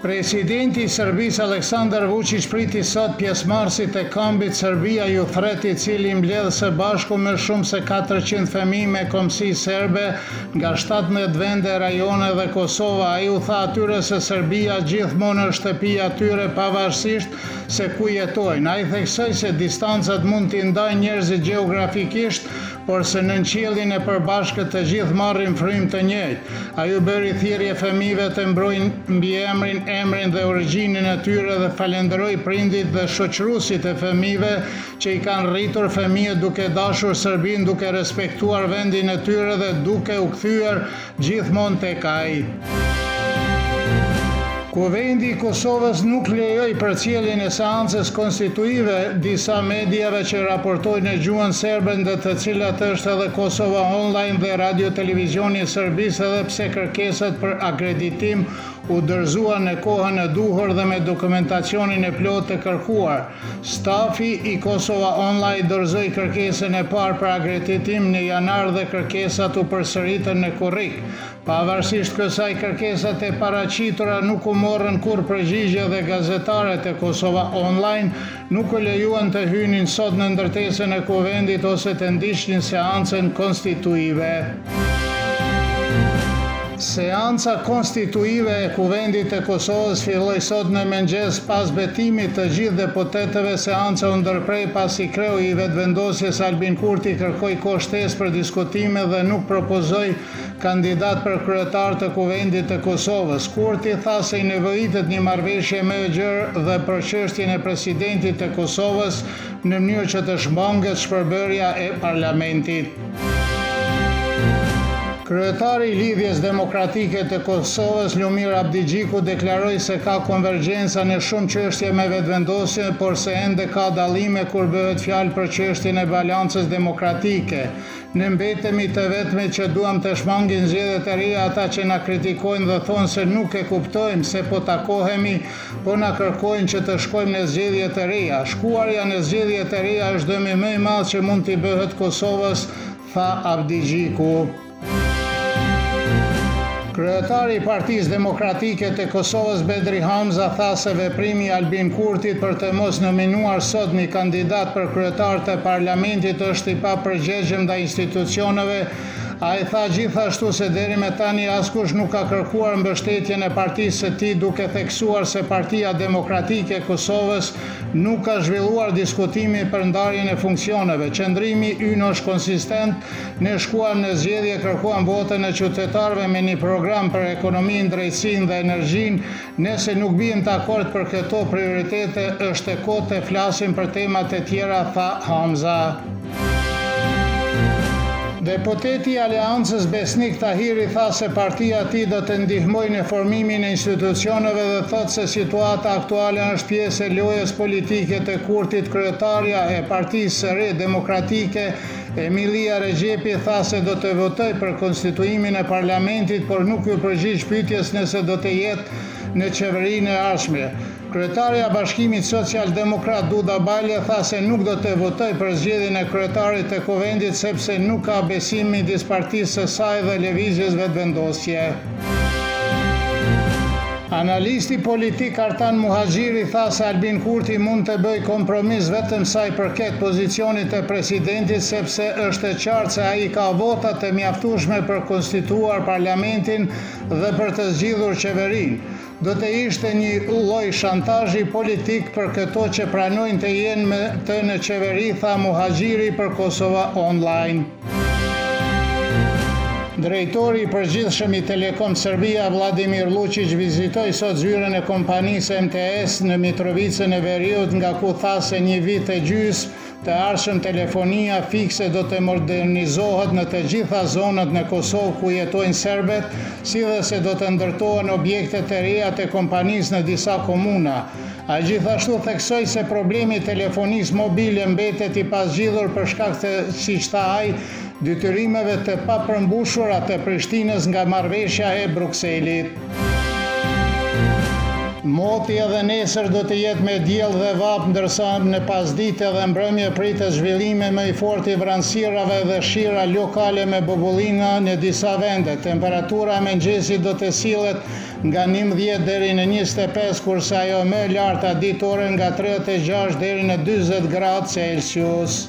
Presidenti i Serbisë Aleksandar Vučić priti sot pjesëmarrësit e këmbit Serbia ju thret, i cili mbledh së bashku më shumë se 400 fëmijë me kombësi serbe nga 17 vende, rajone dhe Kosova. Ai u tha atyre se Serbia gjithmonë është shtëpia e tyre pavarësisht se ku jetojnë. Ai theksoi se distancat mund t'i ndajnë njerëzit gjeografikisht, por se në qiellin e përbashkët të gjithë marrin frymë të njëjtë. Ai u bëri thirrje fëmijëve të mbrojnë mbi emrin dhe origjinin e tyre dhe falenderoi prindit dhe shoqëruesit e fëmijëve që i kanë rritur fëmijët duke dashur Serbinë, duke respektuar vendin e tyre dhe duke u kthyer gjithmonë tek ai. Kuvendi i Kosovës nuk lejoi përcjelljen e seancës konstituive disa mediave që raportojnë në gjuhën serbe, ndër të cilat është edhe Kosova Online dhe Radio Televizioni i Serbisë, edhe pse kërkesat për akreditim u dorëzuan në kohën e duhur dhe me dokumentacionin e plotë të kërkuar. Stafi i Kosova Online dorëzoi kërkesën e parë për akreditim në janar dhe kërkesat u përsëritën në korrik. Pavarësisht kësaj, kërkesat e paraqitura nuk u morën kurrë përgjigje dhe gazetarët e Kosova Online nuk u lejuan të hynin sot në ndërtesën e kuvendit ose të ndiqnin seancën konstituive. Seanca konstituive e Kuvendit të Kosovës filloi sot në mëngjes pas betimit të gjithë deputetëve. Seanca u ndërprej pasi kreu i vetëvendosjes Albin Kurti kërkoi kohë shtesë për diskutime dhe nuk propozoi kandidat për kryetar të Kuvendit të Kosovës. Kurti tha se i nevojitet një marrëveshje më e gjerë dhe për çështjen e presidentit të Kosovës në mënyrë që të shmanget shpërbërja e parlamentit. Kryetari i Lidhjes Demokratike të Kosovës, Lumir Abdigjiku, deklaroi se ka konvergjenca në shumë çështje me vetëvendosje, por se ende ka dallime kur bëhet fjalë për çështjen e balancës demokratike. Ne mbetemi të vetmit që duam të shmangin zgjedhjet e reja ata që na kritikojnë dhe thonë se nuk e kuptojmë se po takohemi, po na kërkojnë që të shkojmë në zgjedhje të reja. Shkuarja në zgjedhje të reja është dëmi më i madh që mund t'i bëhet Kosovës, tha Abdigjiku. Kryetari i Partisë Demokratike të Kosovës, Bedri Hamza, tha se veprimi i Albin Kurtit për të mos nominuar sot një kandidat për kryetar të parlamentit është i papërgjegjshëm ndaj institucioneve. Ai tha gjithashtu se deri me tani askush nuk ka kërkuar mbështetjen e partisë së tij, duke theksuar se Partia Demokratike e Kosovës nuk ka zhvilluar diskutimin për ndarjen e funksioneve. Qëndrimi ynë është konsistent, ne shkuam në zgjedhje, kërkuam votën e qytetarëve me një program për ekonominë, drejtësinë dhe energjinë. Nëse nuk bijmë dakord për këto prioritete, është e kohë të flasim për temat e tjera, tha Hamza. Deputeti i Aleancës Besnik Tahiri tha se partia e tij do të ndihmojë në formimin e institucioneve dhe thot se situata aktuale është pjesë e lojës politike të Kurtit. Kryetaria e Partisë së Re Demokratike, Emilia Regjepi, tha se do të votojë për konstituimin e parlamentit, por nuk u përgjigj pyetjes nëse do të jetë në qeverinë e ardhshme. Kryetaria e Bashkimit Social-Demokrat Duda Balje tha se nuk do të votojë për zgjedhjen e kryetarit të Kuvendit sepse nuk ka besim midis partisë së saj dhe lëvizjes vetëvendosje. Analisti politik Artan Muhaxhiri tha se Albin Kurti mund të bëjë kompromis vetëm sa i përket pozicionit të presidentit, sepse është e qartë se ai ka votat të mjaftueshme për konstituar parlamentin dhe për të zgjidhur qeverinë. Do të ishte një lloj shantazhi politik për këto që pranojnë të jenë në qeveri, tha Muhaxhiri për Kosova Online. Drejtori i përgjithshëm i Telekom Serbia, Vladimir Lučić, vizitoi sot zyrën e kompanisë MTS në Mitrovicën e Veriut, nga ku tha se një vit e gjysmë të ardhshëm telefonia fikse do të modernizohet në të gjitha zonat në Kosovë ku jetojnë serbet, si dhe se do të ndërtohen objekte të reja të kompanisë në disa komuna. Ai gjithashtu theksoi se problemi i telefonisë mobile mbetet i pazgjidhur për shkak të, siç tha ai, detyrimeve të papërmbushura të Prishtinës nga marrëveshja e Brukselit. Moti edhe nesër do të jetë me diell dhe vap, ndërsa në pasditë dhe mbrëmje pritet zhvillime më i fortë i vranësirave dhe shira lokale me bobullina në disa vende. Temperatura e mëngjesit do të sillet nga 19 deri në 25, kurse ajo më e larta ditore nga 36 deri në 40 gradë Celsius.